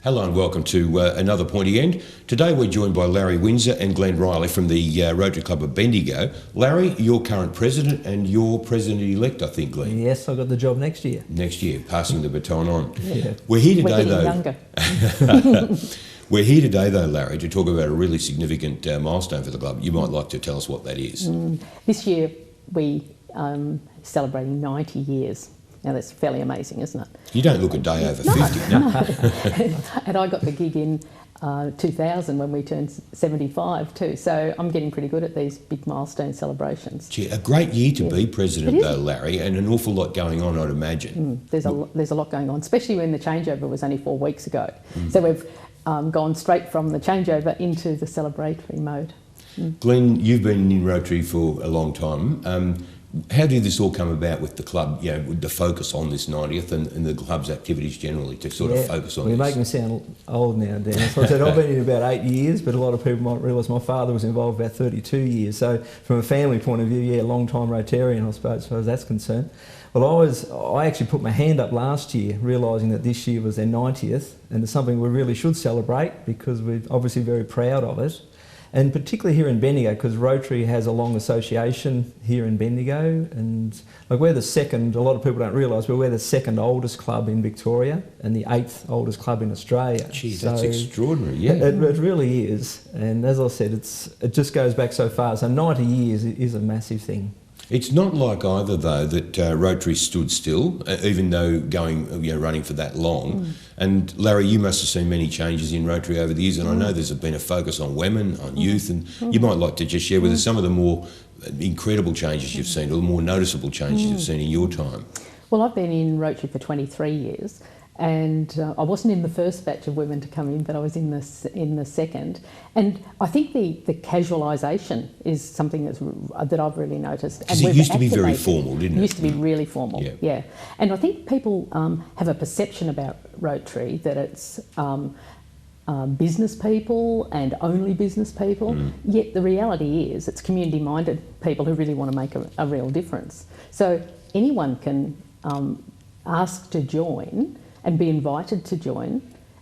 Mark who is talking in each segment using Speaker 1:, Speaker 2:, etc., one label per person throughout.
Speaker 1: Hello and welcome to another Pointy End. Today we're joined by Larrie Winzar and Glenn Reilly from the Rotary Club of Bendigo. Larrie, you're current president and you're president-elect, I think, Glenn.
Speaker 2: Yes, I got the job next year.
Speaker 1: Next year, passing the baton on.
Speaker 2: Yeah.
Speaker 1: We're here today,
Speaker 3: Younger.
Speaker 1: We're here today, though, Larrie, to talk about a really significant milestone for the club. You might like to tell us what that is.
Speaker 3: This year we celebrating 90 years. Now that's fairly amazing, isn't it?
Speaker 1: You don't look a day over 50, no?
Speaker 3: And I got the gig in 2000 when we turned 75 too. So I'm getting pretty good at these big milestone celebrations.
Speaker 1: Gee, a great year to be president, though, Larrie, and an awful lot going on, I'd imagine.
Speaker 3: There's a lot going on, especially when the changeover was only 4 weeks ago. So we've gone straight from the changeover into the celebratory mode.
Speaker 1: Glenn, you've been in Rotary for a long time. How did this all come about with the club, you know, with the focus on this 90th and the club's activities generally to sort of focus on this?
Speaker 2: You make me sound old now, Dan. So I said I've been in about 8 years, but a lot of people might realise my father was involved about 32 years. So from a family point of view, yeah, long-time Rotarian, I suppose, as far as that's concerned. Well, I actually put my hand up last year, realising that this year was their 90th, and it's something we really should celebrate because we're obviously very proud of it. And particularly here in Bendigo, because Rotary has a long association here in Bendigo, and like we're the second, a lot of people don't realise, but we're the second oldest club in Victoria and the 8th oldest club in Australia.
Speaker 1: Gee, that's extraordinary, yeah.
Speaker 2: It really is, and as I said, it just goes back so far, so 90 years is a massive thing.
Speaker 1: It's not like either, though, that Rotary stood still, even though running for that long. And Larrie, you must have seen many changes in Rotary over the years, and I know there's been a focus on women, on youth, and you might like to just share with us some of the more incredible changes you've seen, or the more noticeable changes you've seen in your time.
Speaker 3: Well, I've been in Rotary for 23 years. And I wasn't in the first batch of women to come in, but I was in the second. And I think the casualisation is something that I've really noticed.
Speaker 1: Because it used to be very formal, didn't it?
Speaker 3: It used to be really formal, yeah. And I think people have a perception about Rotary that it's business people and only business people. Yet the reality is it's community-minded people who really want to make a real difference. So anyone can ask to join and be invited to join,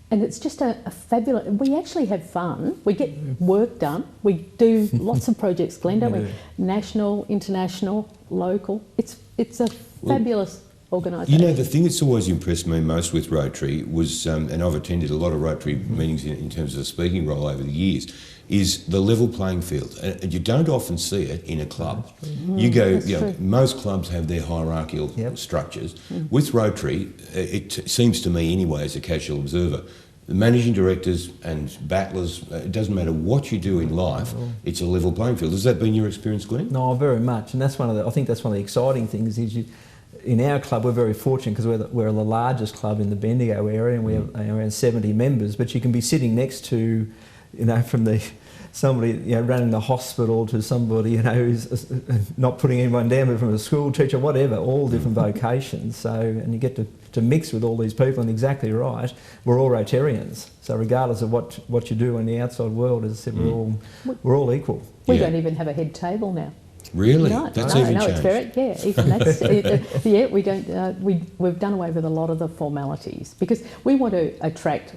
Speaker 3: and it's just a fabulous. We actually have fun. We get work done. We do lots of projects, Glenn, don't we? National, international, local. It's a fabulous organisation.
Speaker 1: You know, the thing that's always impressed me most with Rotary was, and I've attended a lot of Rotary meetings in terms of the speaking role over the years, is the level playing field. And you don't often see it in a club. You go, most clubs have their hierarchical structures. With Rotary, it seems to me anyway, as a casual observer, the managing directors and battlers, it doesn't matter what you do in life, it's a level playing field. Has that been your experience, Glenn?
Speaker 2: No, very much. And that's I think that's one of the exciting things is in our club, we're very fortunate because we're the largest club in the Bendigo area, and we have around 70 members. But you can be sitting next to, from somebody running the hospital to somebody who's not putting anyone down, but from a school teacher, whatever, all different vocations. So, and you get to mix with all these people. And exactly right, we're all Rotarians. So regardless of what you do in the outside world, as I said, we're all equal.
Speaker 3: We don't even have a head table now.
Speaker 1: Really?
Speaker 3: No,
Speaker 1: that's even changed.
Speaker 3: It's very, even that's, we don't. We've done away with a lot of the formalities because we want to attract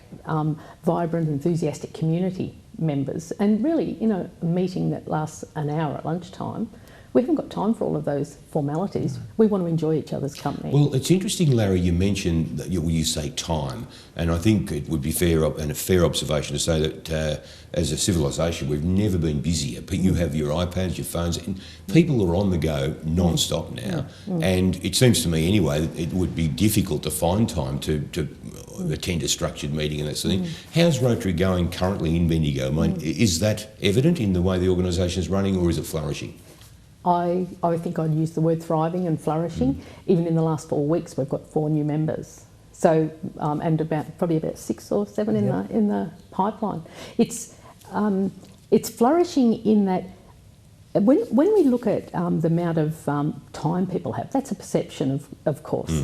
Speaker 3: vibrant, enthusiastic community members. And really, a meeting that lasts an hour at lunchtime, we haven't got time for all of those formalities. We want to enjoy each other's company.
Speaker 1: Well, it's interesting, Larrie, you mentioned that you say time, and I think it would be a fair observation to say that as a civilisation, we've never been busier. But you have your iPads, your phones, and people are on the go non-stop now. And it seems to me anyway that it would be difficult to find time to attend a structured meeting and that sort of thing. How's Rotary going currently in Bendigo? I mean, is that evident in the way the organisation is running, or is it flourishing?
Speaker 3: I think I'd use the word thriving and flourishing. Even in the last 4 weeks, we've got 4 new members. So, and probably about 6 or 7 in the pipeline. It's flourishing in that when we look at the amount of time people have, that's a perception of course,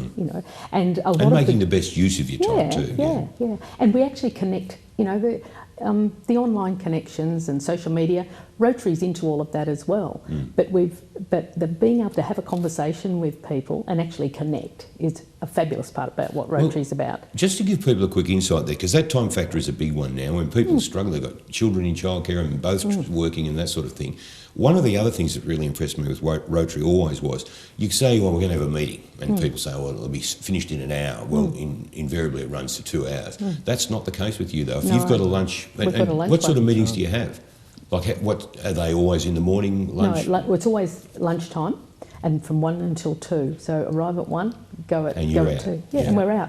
Speaker 3: and a lot of
Speaker 1: making the best use of your time too.
Speaker 3: Yeah. And we actually connect, the online connections and social media Rotary's into all of that as well. But the being able to have a conversation with people and actually connect is a fabulous part about what Rotary's about.
Speaker 1: Just to give people a quick insight there, because that time factor is a big one now. When people struggle, they've got children in childcare and both working and that sort of thing. One of the other things that really impressed me with Rotary always was, you say, well, we're going to have a meeting, and people say, well, it'll be finished in an hour. Well, invariably it runs to 2 hours. That's not the case with you, though. If you've got a lunch,
Speaker 3: We've got a lunch
Speaker 1: what sort of
Speaker 3: one.
Speaker 1: meetings do you have? Like, what are they always in the morning lunch?
Speaker 3: No, it's always lunchtime, and from 1 until 2. So arrive at 1, go at 2. Yeah, and we're out.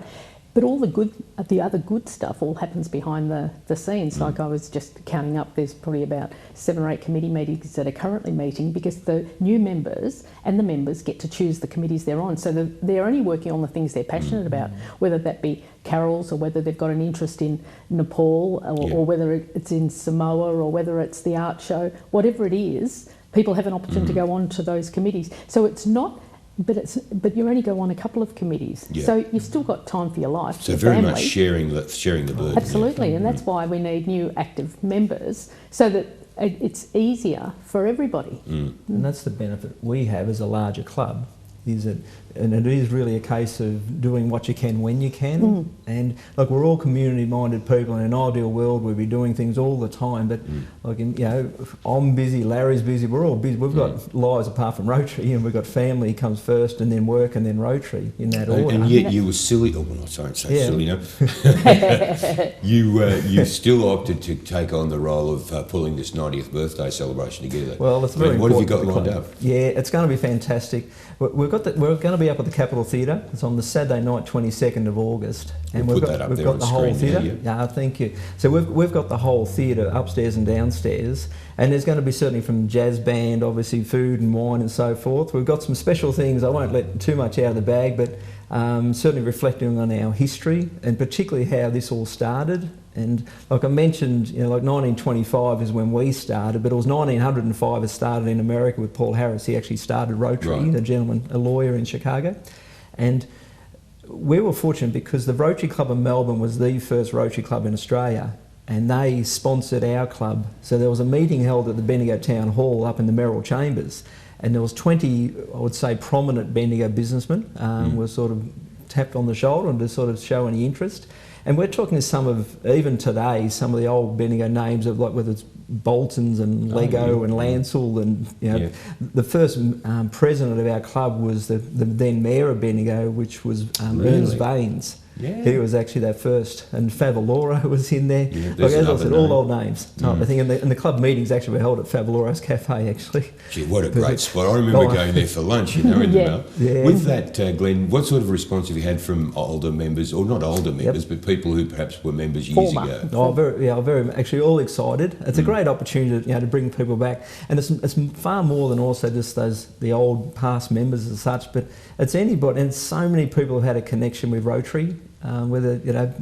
Speaker 3: But all the other good stuff all happens behind the scenes. Like I was just counting up, there's probably about 7 or 8 committee meetings that are currently meeting, because the new members and the members get to choose the committees they're on. So they're only working on the things they're passionate about, whether that be carols or whether they've got an interest in Nepal or whether it's in Samoa or whether it's the art show. Whatever it is, people have an opportunity to go on to those committees. So it's not... But you only go on a couple of committees, so you've still got time for your life.
Speaker 1: So
Speaker 3: your
Speaker 1: very
Speaker 3: family.
Speaker 1: much sharing the burden.
Speaker 3: Absolutely, and that's why we need new active members, so that it's easier for everybody.
Speaker 2: And that's the benefit we have as a larger club, is that, and it is really a case of doing what you can when you can. And like, we're all community-minded people. In an ideal world, we'd be doing things all the time. But like, I'm busy, Larry's busy, we're all busy. We've got lives apart from Rotary, and we've got family comes first, and then work, and then Rotary in that order.
Speaker 1: And yet you were silly. Oh, well, sorry to say silly. No, you still opted to take on the role of pulling this 90th birthday celebration together.
Speaker 2: Well, it's very
Speaker 1: What have you
Speaker 2: important
Speaker 1: got
Speaker 2: for the
Speaker 1: lined
Speaker 2: club.
Speaker 1: up?
Speaker 2: Yeah, it's going to be fantastic. We're going to be up at the Capitol Theatre. It's on the Saturday night, 22nd of August, and
Speaker 1: We've got
Speaker 2: the whole theatre. Yeah, thank you. So we've got the whole theatre upstairs and downstairs, and there's going to be certainly from jazz band, obviously food and wine and so forth. We've got some special things. I won't let too much out of the bag, but certainly reflecting on our history and particularly how this all started. And like I mentioned, like 1925 is when we started, but it was 1905 it started in America with Paul Harris. He actually started Rotary, a gentleman, a lawyer in Chicago. And we were fortunate because the Rotary Club of Melbourne was the first Rotary Club in Australia, and they sponsored our club. So there was a meeting held at the Bendigo Town Hall up in the Merrill Chambers, and there was 20, I would say, prominent Bendigo businessmen were sort of tapped on the shoulder and to sort of show any interest. And we're talking to some of, even today, some of the old Bendigo names of, like, whether it's Bolton's and Lego and Lancel, and the first president of our club was the then mayor of Bendigo, which was Ernest Vaines.
Speaker 1: Yeah.
Speaker 2: He was actually that first, and Favalora was in there.
Speaker 1: Yeah,
Speaker 2: like, as I said, all
Speaker 1: name.
Speaker 2: old names type of thing. And the club meetings actually were held at Favalora's Cafe, actually.
Speaker 1: Gee, what a great spot. I remember going there for lunch, in the Mel.
Speaker 2: Yeah.
Speaker 1: With that, Glenn, what sort of response have you had from older members, or not older members, but people who perhaps were members years ago?
Speaker 2: Oh, very actually all excited. It's a great opportunity to bring people back. And it's far more than also just the old past members as such, but it's anybody, and so many people have had a connection with Rotary. Whether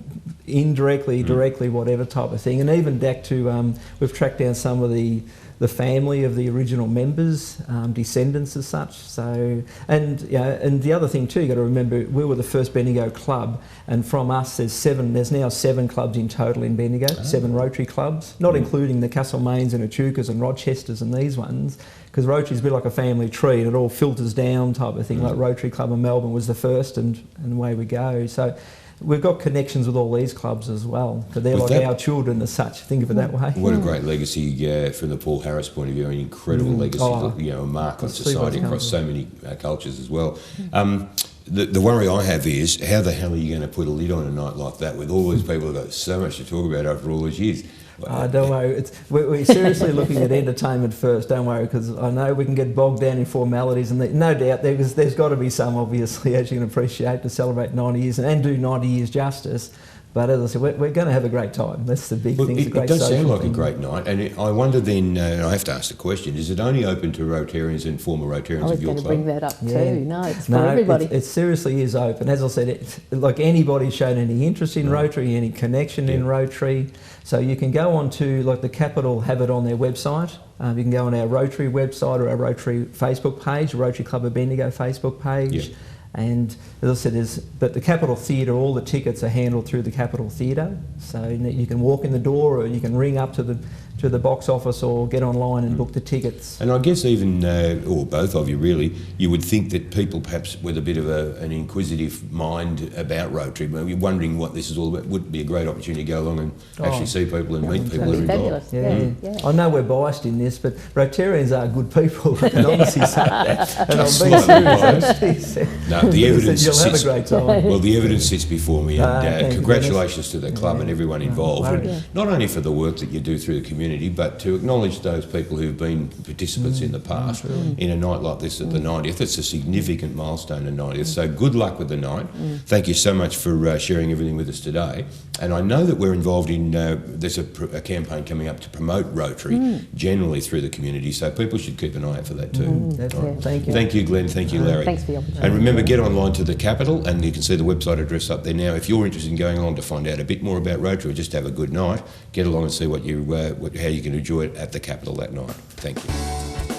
Speaker 2: indirectly, directly, whatever type of thing, and even back to we've tracked down some of the family of the original members, descendants as such. So and the other thing too, you got to remember, we were the first Bendigo club, and from us there's now 7 clubs in total in Bendigo, 7 Rotary clubs, not including the Castlemaynes and Echukas and Rochesters and these ones, because Rotary's a bit like a family tree and it all filters down type of thing. Like Rotary Club of Melbourne was the first, and away we go. So we've got connections with all these clubs as well, but they're our children as such. Think of it that way.
Speaker 1: What a great legacy from the Paul Harris point of view, an incredible legacy, a mark on society across so many cultures as well. The worry I have is, how the hell are you going to put a lid on a night like that with all these people who've got so much to talk about after all these years?
Speaker 2: Don't worry, we're seriously looking at entertainment first, don't worry, because I know we can get bogged down in formalities, and no doubt there's got to be some, obviously, as you can appreciate, to celebrate 90 years and do 90 years justice. But as I said, we're going to have a great time. That's the big thing.
Speaker 1: It does sound like a great night, and I wonder then, and I have to ask the question, is it only open to Rotarians and former Rotarians of your club?
Speaker 3: I was going to bring that up too. No, it's for everybody.
Speaker 2: It seriously is open. As I said, like anybody shown any interest in Rotary, any connection in Rotary, so you can go on to, like the Capitol have it on their website. You can go on our Rotary website or our Rotary Facebook page, Rotary Club of Bendigo Facebook page. And as I said, but the Capitol Theatre, all the tickets are handled through the Capitol Theatre, so you can walk in the door or you can ring up to the box office or get online and book the tickets.
Speaker 1: And I guess even, or both of you really, you would think that people perhaps with a bit of an inquisitive mind about Rotary, maybe wondering what this is all about, would be a great opportunity to go along and actually see people and meet people who are involved.
Speaker 3: Fabulous.
Speaker 2: I know we're biased in this, but Rotarians are good people. I can honestly say that. And I'm
Speaker 1: Just
Speaker 2: being
Speaker 1: slightly
Speaker 2: serious.
Speaker 1: No, the evidence
Speaker 2: You'll have a
Speaker 1: sits,
Speaker 2: great time.
Speaker 1: well, the evidence sits before me, and
Speaker 2: thank you,
Speaker 1: congratulations to the club and everyone involved,
Speaker 2: worries.
Speaker 1: and not only for the work that you do through the community, but to acknowledge those people who've been participants in the past. In a night like this at the 90th, it's a significant milestone, the 90th, so good luck with the night. Thank you so much for sharing everything with us today. And I know that we're involved in, there's a campaign coming up to promote Rotary generally through the community, so people should keep an eye out for that too.
Speaker 2: Right. Thank you.
Speaker 1: Thank you, Glenn. Thank you, Larry.
Speaker 3: Thanks for the opportunity.
Speaker 1: And remember, get online to the Capitol, and you can see the website address up there now. If you're interested in going along to find out a bit more about Rotary or just have a good night, get along and see how you can enjoy it at the Capitol that night. Thank you.